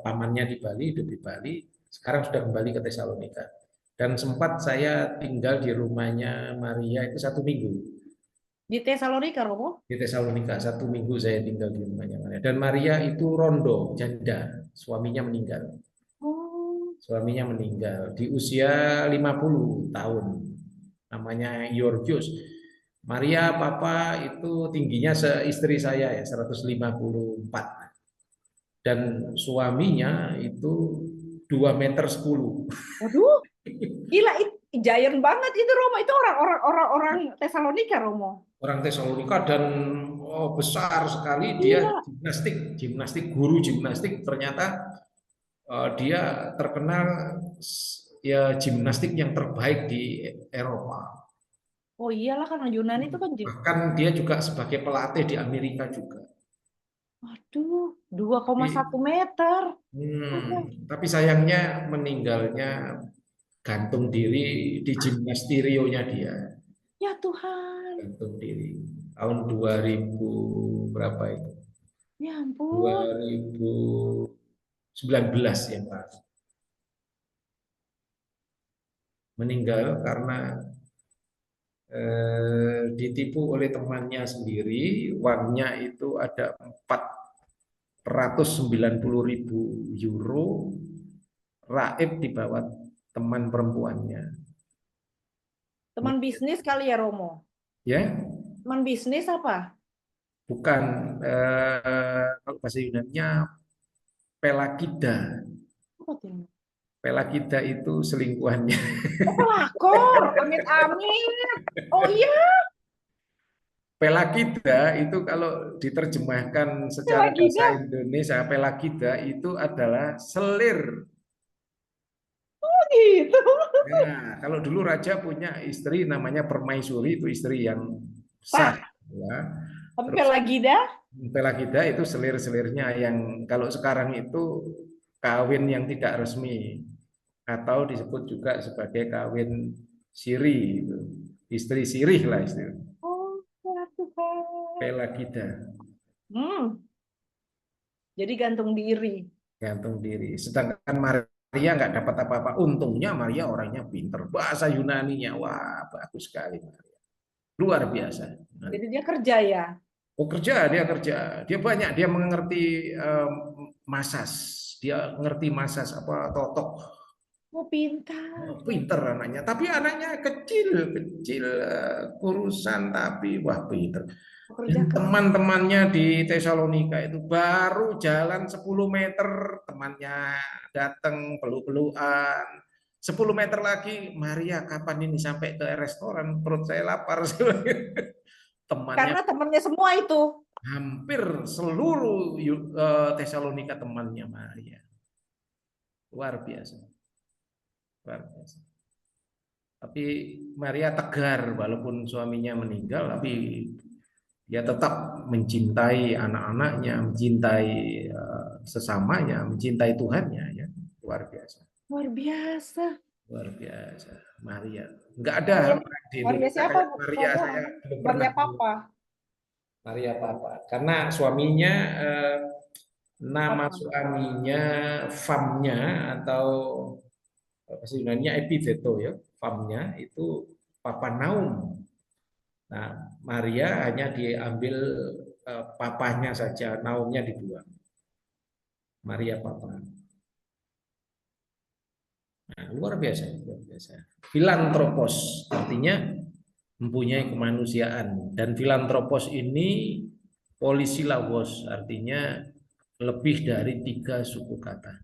Speaker 1: pamannya di Bali, hidup di Bali. Sekarang sudah kembali ke Tesalonika. Dan sempat saya tinggal di rumahnya Maria itu 1 minggu.
Speaker 4: Di Tesalonika, Romo?
Speaker 1: Di Tesalonika 1 minggu saya tinggal di rumahnya Maria. Dan Maria itu rondo, janda, suaminya meninggal. Suaminya meninggal di usia 50 tahun. Namanya Georgius. Maria Papa itu tingginya seistri saya ya, 154. Dan suaminya itu 2,10 meter.
Speaker 4: Waduh, gila, giant banget itu Romo. Itu orang Tesalonika, Romo.
Speaker 1: Orang Tesalonika dan besar sekali dia, guru gimnastik, ternyata dia terkenal ya gimnastik yang terbaik di Eropa.
Speaker 4: Oh iyalah, karena Yunani itu kan
Speaker 1: Bahkan dia juga sebagai pelatih di Amerika juga.
Speaker 4: Waduh, 2,1 meter.
Speaker 1: Tapi sayangnya meninggalnya gantung diri di gimnasterionya dia.
Speaker 4: Ya Tuhan.
Speaker 1: Gantung diri tahun 2000 berapa itu?
Speaker 4: Ya ampun.
Speaker 1: 2019 yang lalu. Meninggal karena ditipu oleh temannya sendiri. Uangnya itu ada 490.000 euro, raib dibawa teman perempuannya.
Speaker 4: Teman bisnis kali ya Romo?
Speaker 1: Ya?
Speaker 4: Teman bisnis apa?
Speaker 1: Bukan, kalau bahasa Yunaninya pelakida. Pelakida itu selingkuhannya.
Speaker 4: Oh, pelakor, amit-amit. Oh iya.
Speaker 1: Pelagida itu kalau diterjemahkan secara
Speaker 4: Pelagida?
Speaker 1: bahasa Indonesia, pelagida itu adalah selir.
Speaker 4: Oh gitu.
Speaker 1: Nah, kalau dulu raja punya istri namanya permaisuri, itu istri yang sah,
Speaker 4: Sah.
Speaker 1: ya.
Speaker 4: Tapi
Speaker 1: Terus
Speaker 4: Pelagida?
Speaker 1: pelagida itu selir-selirnya yang kalau sekarang itu kawin yang tidak resmi atau disebut juga sebagai kawin siri, itu. Istri sirih lah istilahnya.
Speaker 4: Oh, ya Tuhan.
Speaker 1: Pelagida,
Speaker 4: Hmm, jadi gantung diri.
Speaker 1: gantung diri. Sedangkan Maria nggak dapat apa-apa. Untungnya Maria orangnya pinter. Bahasa Yunaninya, wah bagus sekali Maria. Luar biasa.
Speaker 4: Jadi dia kerja ya.
Speaker 1: Oh kerja, dia kerja. Dia banyak, dia mengerti masas. Dia ngerti masas apa totok.
Speaker 4: Oh, pintar.
Speaker 1: Pinter anaknya. Tapi anaknya kecil, kecil kurusan tapi wah pinter.
Speaker 4: Kerja
Speaker 1: Dan
Speaker 4: keras.
Speaker 1: teman-temannya di Tesalonika itu baru jalan 10 meter temannya datang peluk-pelukan. 10 meter lagi, Maria kapan ini sampai ke restoran? Perut saya lapar. Temannya
Speaker 4: Karena temannya semua itu.
Speaker 1: hampir seluruh Tesalonika temannya Maria. Luar biasa. Luar biasa. Tapi Maria tegar walaupun suaminya meninggal, tapi dia tetap mencintai anak-anaknya, mencintai sesamanya, mencintai Tuhannya, ya. Luar biasa.
Speaker 4: Luar biasa.
Speaker 1: Luar biasa. Maria. Enggak ada
Speaker 4: Maria,
Speaker 1: orang di
Speaker 4: Maria
Speaker 1: Indonesia
Speaker 4: siapa?
Speaker 1: kayak Maria,
Speaker 4: Romo?
Speaker 1: saya belum pernah.
Speaker 4: Maria Papa.
Speaker 1: Maria Papa. Karena suaminya nama
Speaker 4: Papa.
Speaker 1: suaminya famnya atau bahasa Yunaninya epitheto ya, famnya itu Papa Naum. Nah, Maria hanya diambil papanya saja, Naumnya dibuang. Maria Papa. Nah, luar biasa, luar biasa. Filantropos artinya mempunyai kemanusiaan, dan filantropos ini polisilabos artinya lebih dari 3 suku kata.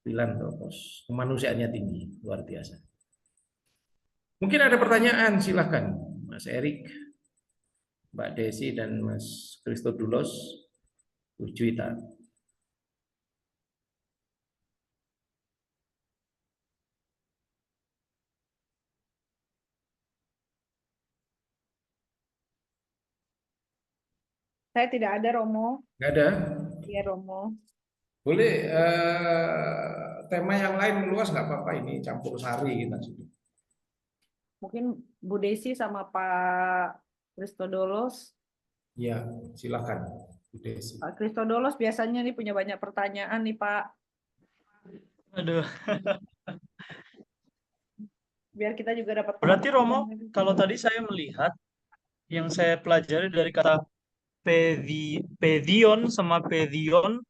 Speaker 1: Filantropos, kemanusiaannya tinggi, luar biasa. Mungkin ada pertanyaan, silakan Mas Erik, Mbak Desi dan Mas Christodulos, Bu Juwita.
Speaker 4: Saya tidak ada, Romo.
Speaker 1: Nggak ada?
Speaker 4: Iya, Romo.
Speaker 1: Boleh tema yang lain meluas nggak apa-apa, ini campur sari kita.
Speaker 4: Mungkin Bu Desi sama Pak Christodolos.
Speaker 1: Ya, silakan Bu Desi.
Speaker 4: Pak Christodolos biasanya nih punya banyak pertanyaan nih, Pak.
Speaker 2: Aduh.
Speaker 4: Biar kita juga dapat
Speaker 2: Berarti Romo,
Speaker 4: pengetahuan.
Speaker 2: kalau tadi saya melihat yang saya pelajari dari kata pedion sama pedion,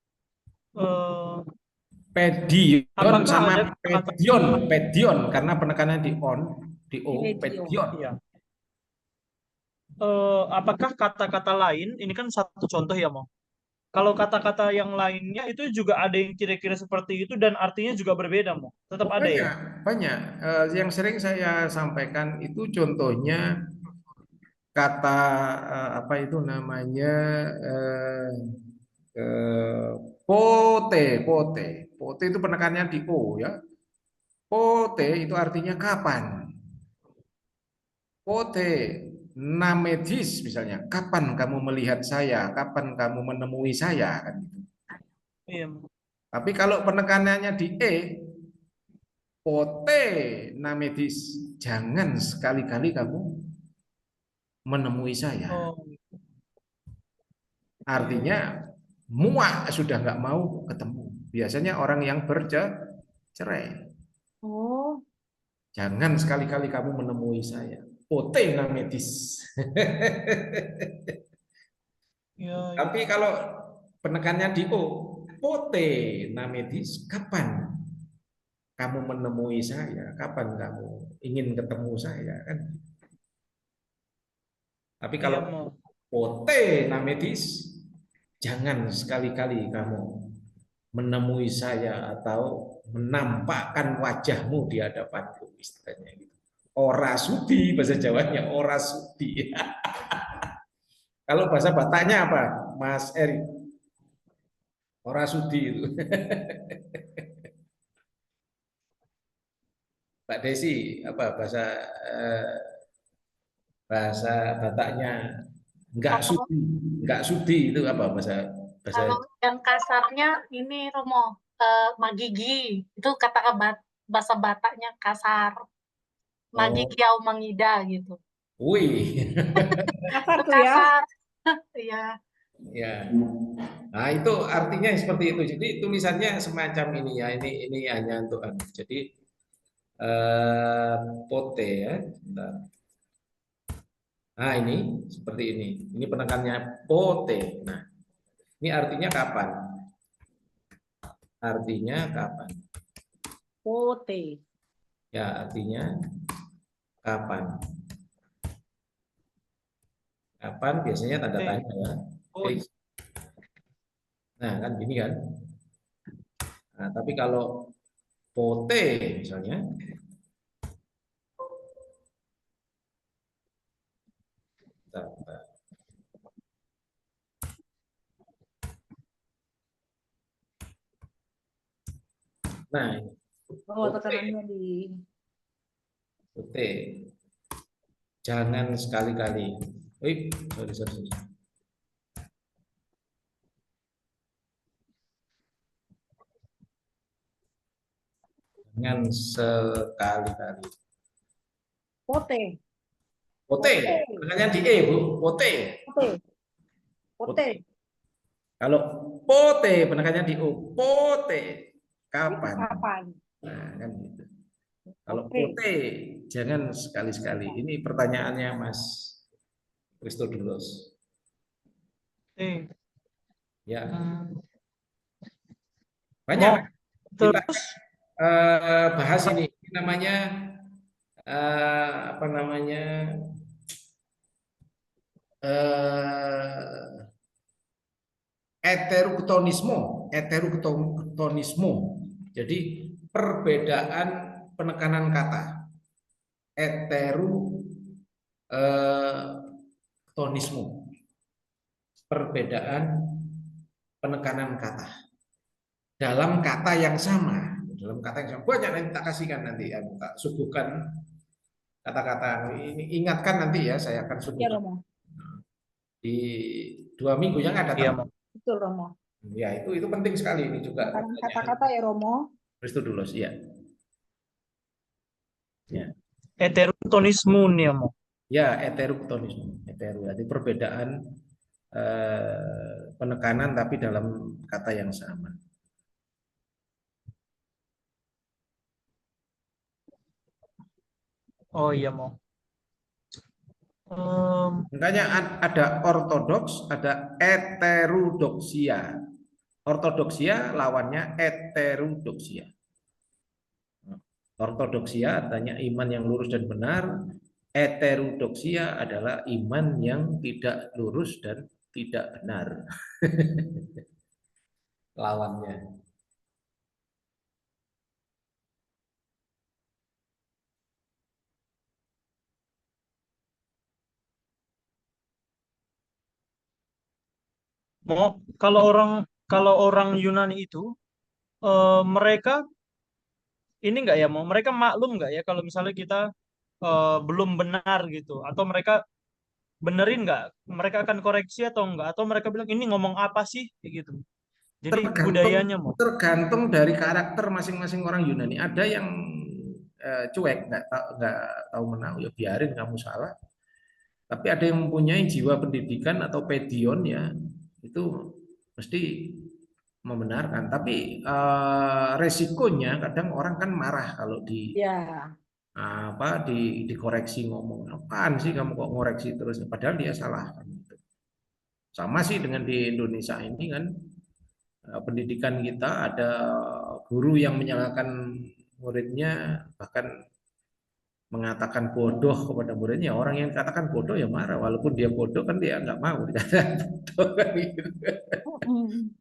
Speaker 1: Pedion
Speaker 2: apakah
Speaker 1: sama
Speaker 2: ada kata
Speaker 1: pedion karena penekanannya di on, di o,
Speaker 4: Pedion.
Speaker 1: pedion.
Speaker 2: Iya. Apakah kata-kata lain, ini kan satu contoh ya, Mo. Kalau kata-kata yang lainnya itu juga ada yang kira-kira seperti itu dan artinya juga berbeda, Mo. Tetap ada ya?
Speaker 1: Banyak. Yang sering saya sampaikan itu contohnya kata apa itu namanya pote itu penekanannya di o ya. Pote itu artinya kapan. Pote namedis misalnya, kapan kamu melihat saya, kapan kamu menemui saya, kan gitu.
Speaker 2: Iya, Mo.
Speaker 1: Tapi kalau penekanannya di e, pote namedis, jangan sekali-kali kamu menemui saya.
Speaker 2: Oh,
Speaker 1: Artinya muak, sudah nggak mau ketemu. Biasanya orang yang bercerai.
Speaker 4: Oh,
Speaker 1: Jangan sekali-kali kamu menemui saya. Pote namedis.
Speaker 2: iya, iya.
Speaker 1: Tapi kalau penekannya di o, pote namedis, kapan kamu menemui saya? Kapan kamu ingin ketemu saya, kan? Tapi
Speaker 2: Iya,
Speaker 1: kalau
Speaker 2: Mo.
Speaker 1: pote namedis, jangan sekali-kali kamu menemui saya atau menampakkan wajahmu di hadapanku, istilahnya gitu. Ora sudi, bahasa Jawanya ora sudi. Kalau bahasa Bataknya apa, Mas Eri? Ora sudi itu. Mbak Desi, apa eh, bahasa Bataknya? Enggak
Speaker 5: Romo,
Speaker 1: sudi, enggak sudi itu apa bahasa bahasa
Speaker 5: kalau yang kasarnya ini Romo, magigi itu kata bahasa Bataknya kasar.
Speaker 1: oh,
Speaker 5: Magigi au mangida gitu.
Speaker 1: wih.
Speaker 4: Kasar
Speaker 5: Itu
Speaker 4: tuh ya.
Speaker 5: kasar. Iya.
Speaker 1: Ya. Nah, itu artinya seperti itu. Jadi tulisannya semacam ini ya. Ini hanya untuk jadi eh, pote ya. Bentar. Nah, ini seperti ini. Ini penekannya pote. Nah, ini artinya kapan? Artinya kapan?
Speaker 4: Pote.
Speaker 1: Ya, artinya kapan? Kapan biasanya tanda
Speaker 2: Eh,
Speaker 1: tanya ya.
Speaker 2: oh,
Speaker 1: Fix. Nah, kan gini kan. Nah, tapi kalau pote misalnya, bentar, bentar. Nah, ini
Speaker 4: Oh,
Speaker 1: pote,
Speaker 4: tekanannya di
Speaker 1: pote. Jangan sekali-kali. Wih, sorry, sorry, sorry. Jangan sekali-kali.
Speaker 4: pote.
Speaker 1: Pote,
Speaker 4: Pote.
Speaker 1: makanya di E, Bu. Pote.
Speaker 4: Pote.
Speaker 1: Pote.
Speaker 4: Pote.
Speaker 1: Kalau pote, penekannya di O. Pote.
Speaker 4: Itu
Speaker 1: Kapan?
Speaker 4: kapan?
Speaker 1: Nah, kan gitu. Kalau
Speaker 4: Oke.
Speaker 1: pote, jangan sekali-sekali. Ini pertanyaannya Mas Christodulus.
Speaker 2: eh.
Speaker 1: Ya,
Speaker 2: Hmm.
Speaker 1: banyak
Speaker 2: Mau
Speaker 1: kita
Speaker 2: terus
Speaker 1: bahas ini. Ini namanya apa namanya? Eh, heteroktonisme. Jadi perbedaan penekanan kata. Heterotonisme. Perbedaan penekanan kata dalam kata yang sama. Dalam kata yang sama. Banyak nanti tak kasihkan nanti ya, tak suguhkan kata-kata ini. Ingatkan nanti ya, saya akan
Speaker 4: Ya,
Speaker 1: suguhkan
Speaker 4: Romo.
Speaker 1: di 2 minggu yang akan
Speaker 2: iya
Speaker 1: datang.
Speaker 2: mau.
Speaker 4: Betul, Romo.
Speaker 1: Ya, itu penting sekali ini juga
Speaker 4: Tekanan
Speaker 1: pertanyaan
Speaker 4: kata-kata ya, Romo.
Speaker 1: Christodulus ya. Ya.
Speaker 2: Heterotonisme nih mau.
Speaker 1: Ya, heteroktonisme. Hetero, jadi perbedaan penekanan tapi dalam kata yang sama.
Speaker 2: Oh iya mau.
Speaker 1: Makanya ada ortodoks, ada heterodoksia. Ortodoksia lawannya heterodoksia. Ortodoksia artinya iman yang lurus dan benar. Heterodoksia adalah iman yang tidak lurus dan tidak benar. Lawannya.
Speaker 2: Mau kalau orang Yunani itu mereka ini enggak ya mau mereka maklum enggak ya kalau misalnya kita belum benar gitu atau mereka benerin nggak mereka akan koreksi atau enggak atau mereka bilang ini ngomong apa sih kayak gitu jadi
Speaker 1: Tergantung
Speaker 2: budayanya mau
Speaker 1: tergantung dari karakter masing-masing orang Yunani. Ada yang cuek, nggak tahu menahu, ya biarin kamu salah. Tapi ada yang mempunyai jiwa pendidikan atau pedion ya, itu mesti membenarkan. Tapi resikonya kadang orang kan marah kalau
Speaker 4: Ya.
Speaker 1: dikoreksi, ngomong apaan sih kamu kok ngoreksi terus, padahal dia salah kan gitu. Sama sih dengan di Indonesia ini kan, pendidikan kita ada guru yang menyalahkan muridnya, bahkan mengatakan bodoh kepada muridnya. Orang yang katakan bodoh ya marah, walaupun dia bodoh kan dia nggak mau dikatakan bodoh kan gitu.
Speaker 4: Mm.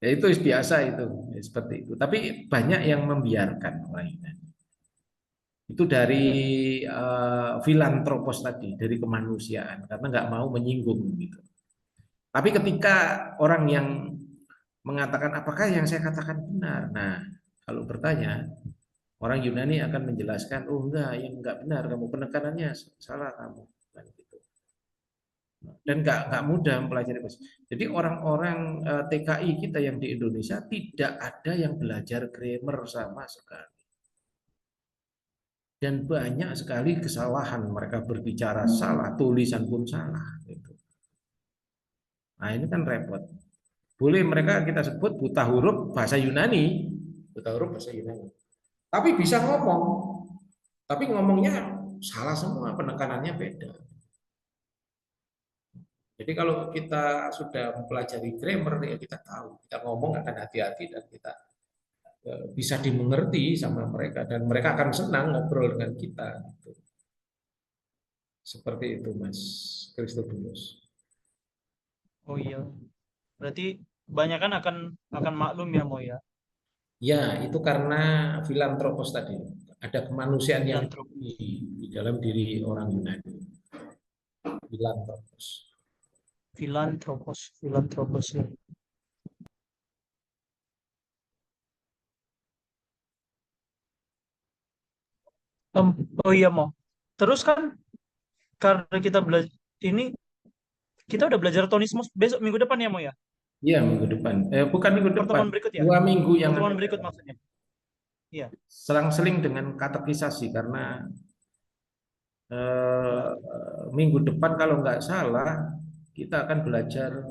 Speaker 1: Ya itu biasa itu, ya, seperti itu. Tapi banyak yang membiarkan orang ini. Itu dari filantropos tadi, dari kemanusiaan, karena nggak mau menyinggung gitu. Tapi ketika orang yang mengatakan apakah yang saya katakan benar, nah kalau bertanya, orang Yunani akan menjelaskan, oh enggak, yang enggak benar, kamu penekanannya salah kamu, kan gitu. Dan nggak mudah mempelajari bahasa. Jadi orang-orang TKI kita yang di Indonesia tidak ada yang belajar grammar sama sekali. Dan banyak sekali kesalahan, mereka berbicara salah, tulisan pun salah. Gitu. Nah ini kan repot. Boleh mereka kita sebut buta huruf bahasa Yunani, buta huruf bahasa Yunani. Tapi bisa ngomong, tapi ngomongnya salah semua, penekanannya beda. Jadi kalau kita sudah mempelajari grammar, ya kita tahu, kita ngomong akan hati-hati dan kita bisa dimengerti sama mereka dan mereka akan senang ngobrol dengan kita. Gitu. Seperti itu, Mas Christopherus.
Speaker 2: Oh iya, berarti banyak kan akan maklum ya Mo ya.
Speaker 1: Ya, itu karena filantropos tadi. Ada kemanusiaan yang
Speaker 2: Filantropi.
Speaker 1: di dalam diri orang Yunani. Filantropos.
Speaker 2: Filantropos ya. Oh iya Mo. Terus kan karena kita belajar ini, kita udah belajar tonismus besok minggu depan ya Mo ya.
Speaker 1: Iya, minggu depan. Bukan minggu depan.
Speaker 2: Pertemuan berikut ya.
Speaker 1: 2 minggu yang
Speaker 2: Pertemuan
Speaker 1: akan
Speaker 2: berikut
Speaker 1: datang.
Speaker 2: maksudnya. Iya.
Speaker 1: Selang-seling dengan katekisasi karena minggu depan kalau nggak salah kita akan belajar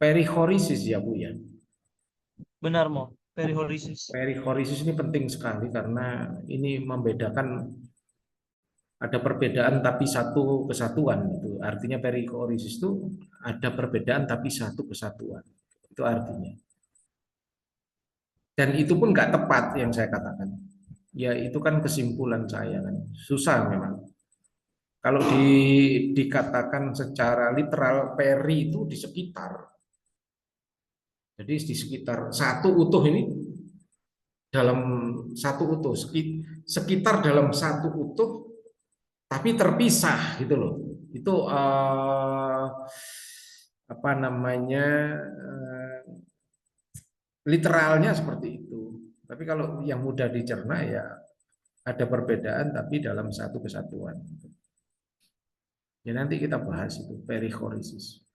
Speaker 1: perihorisis ya Bu ya.
Speaker 2: Benar Mo. Perihorisis.
Speaker 1: Perihorisis ini penting sekali karena ini membedakan, ada perbedaan tapi satu kesatuan itu. Artinya perihorisis itu ada perbedaan tapi satu kesatuan. Itu artinya. Dan itu pun nggak tepat yang saya katakan. Ya itu kan kesimpulan saya kan. Susah memang. Kalau dikatakan secara literal, peri itu di sekitar. Jadi di sekitar satu utuh ini, dalam satu utuh, sekitar dalam satu utuh, tapi terpisah gitu loh. Itu apa namanya, literalnya seperti itu. Tapi kalau yang mudah dicerna ya ada perbedaan tapi dalam satu kesatuan. Ya nanti kita bahas itu perihorisis.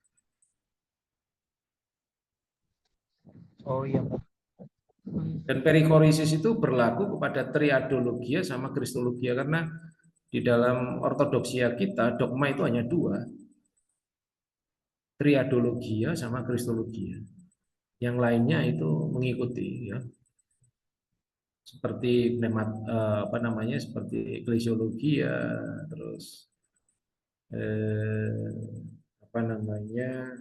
Speaker 2: Oh iya.
Speaker 1: Dan perihorisis itu berlaku kepada triadologia sama kristologia karena di dalam ortodoksia kita dogma itu hanya 2. Triadologia sama kristologia. Yang lainnya itu mengikuti ya. Seperti apa namanya, seperti eklesiologia, terus apa namanya,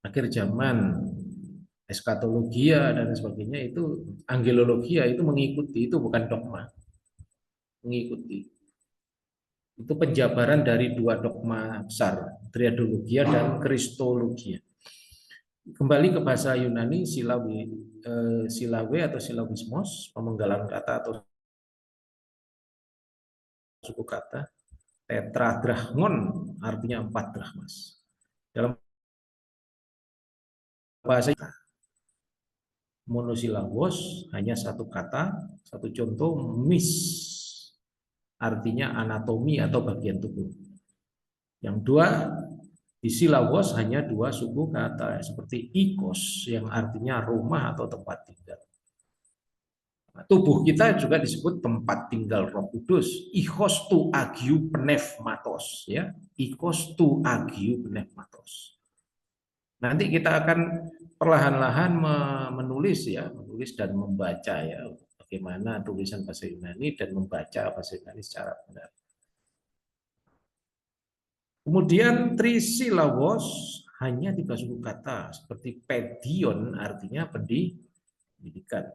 Speaker 1: akhir zaman, eskatologia dan sebagainya, itu angelologia itu mengikuti, itu bukan dogma, mengikuti. Itu penjabaran dari 2 dogma besar, triadologia dan kristologia. Kembali ke bahasa Yunani, silawe atau silawismos, pemenggalan kata atau suku kata. Tetradrachmon artinya 4 drachmas. Dalam bahasa monosilabos hanya 1 kata, 1 contoh, mis artinya anatomi atau bagian tubuh. Yang 2 di silabos hanya 2 suku kata seperti ikos yang artinya rumah atau tempat tinggal. Tubuh kita juga disebut tempat tinggal Roh Kudus. Ikos tu agiu pneumatos, ya. Ikos tu agiu pneumatos. Nanti kita akan perlahan-lahan menulis ya, menulis dan membaca ya, bagaimana tulisan bahasa Yunani dan membaca bahasa Yunani secara benar. Kemudian trisilabos hanya 3 suku kata seperti pedion artinya pendidikan.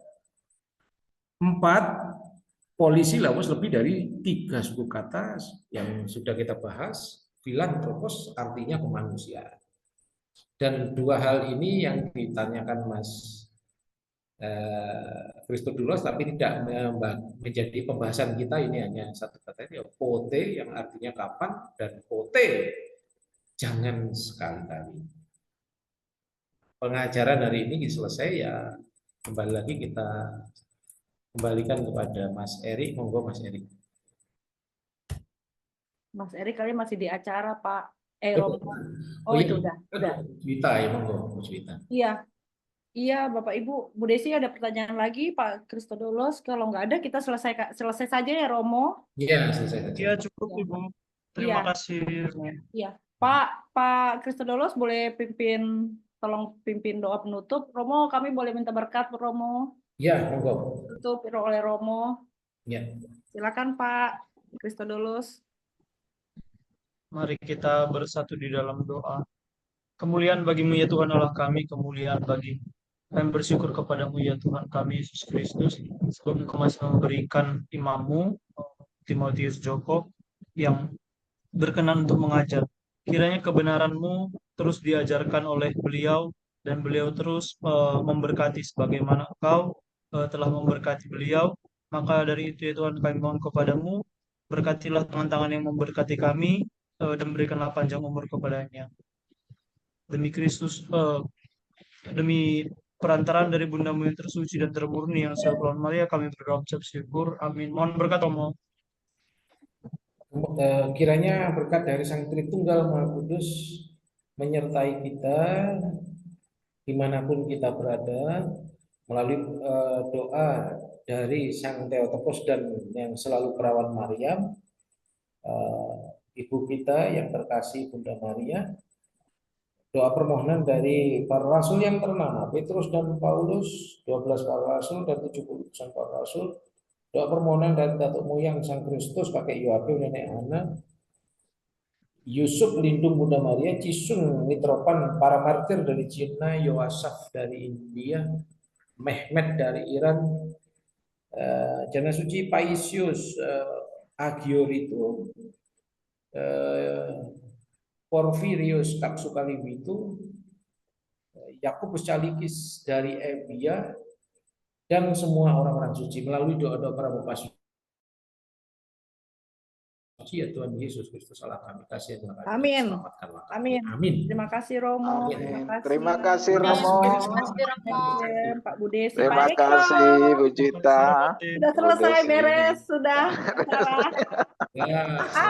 Speaker 1: 4 polisilabos lebih dari 3 suku kata yang sudah kita bahas. Filantropos artinya kemanusiaan. Dan 2 hal ini yang ditanyakan Mas Christodoulos, tapi tidak menjadi pembahasan kita. Ini hanya satu kata itu, pote, yang artinya kapan, dan pote, jangan sekali-kali. Pengajaran hari ini selesai, ya kembali lagi kita kembalikan kepada Mas Erik. Monggo Mas Erik.
Speaker 4: Mas Erik kali masih di acara, Pak. Romo.
Speaker 1: Oh iya,
Speaker 4: itu udah.
Speaker 1: Juwita ya, monggo Juwita.
Speaker 4: Iya, Bapak Ibu, Bu Desi ada pertanyaan lagi, Pak Christodoulos. Kalau nggak ada, kita selesai saja ya, Romo.
Speaker 1: Iya, selesai saja.
Speaker 2: Iya, cukup Ibu. Terima
Speaker 4: Iya.
Speaker 2: kasih.
Speaker 4: Iya, Pak Christodoulos boleh tolong pimpin doa penutup. Romo, kami boleh minta berkat, Romo.
Speaker 1: Iya, monggo.
Speaker 4: Tutup oleh Romo.
Speaker 1: Iya.
Speaker 4: Silakan Pak Christodoulos.
Speaker 2: Mari kita bersatu di dalam doa. Kemuliaan bagimu ya Tuhan Allah kami, kemuliaan bagi kami bersyukur kepadamu ya Tuhan kami Yesus Kristus, sebab Engkau masih memberikan imammu Timotius Joko yang berkenan untuk mengajar. Kiranya kebenaran-Mu terus diajarkan oleh beliau, dan beliau terus memberkati sebagaimana Engkau telah memberkati beliau. Maka dari itu ya Tuhan, kami mohon kepadamu, berkatilah tangan-tangan yang memberkati kami, dan berikanlah panjang umur kepadanya. Demi Kristus, demi perantaraan dari Bundamu yang tersuci dan termurni yang selalu Maria, kami berdoa ucap syukur. Amin. Mohon berkat Romo.
Speaker 1: Kiranya berkat dari Sang Tritunggal Maha Kudus menyertai kita dimanapun kita berada, melalui doa dari Sang Theotokos dan yang selalu perawan Maryam, Ibu kita yang terkasih Bunda Maria, doa permohonan dari para rasul yang ternama, Petrus dan Paulus, 12 para rasul dan 70 utusan para rasul, doa permohonan dari datuk moyang Sang Kristus, kakek Yoakim, nenek Hana, Yusuf lindung Bunda Maria, Cisung Mitropan para martir dari Cina, Yoasaf dari India, Mehmet dari Iran, Jana Suci Paisius Agiorito, Porfirius Kapsukaliwitu, Yakobus Calikis dari Evia, dan semua orang-orang suci melalui doa-doa para bapak suci ya Tuhan Yesus Kristus Allah kami kasih dan
Speaker 4: Amin.
Speaker 1: selamatkanlah kami.
Speaker 4: Amin.
Speaker 1: Amin.
Speaker 4: Terima kasih Romo.
Speaker 1: Amin.
Speaker 3: Terima kasih Romo.
Speaker 4: Pak Bu Desi.
Speaker 3: Terima
Speaker 4: Pak Eko.
Speaker 3: kasih Bu Juwita.
Speaker 4: Sudah selesai, beres, sudah.
Speaker 1: Ya.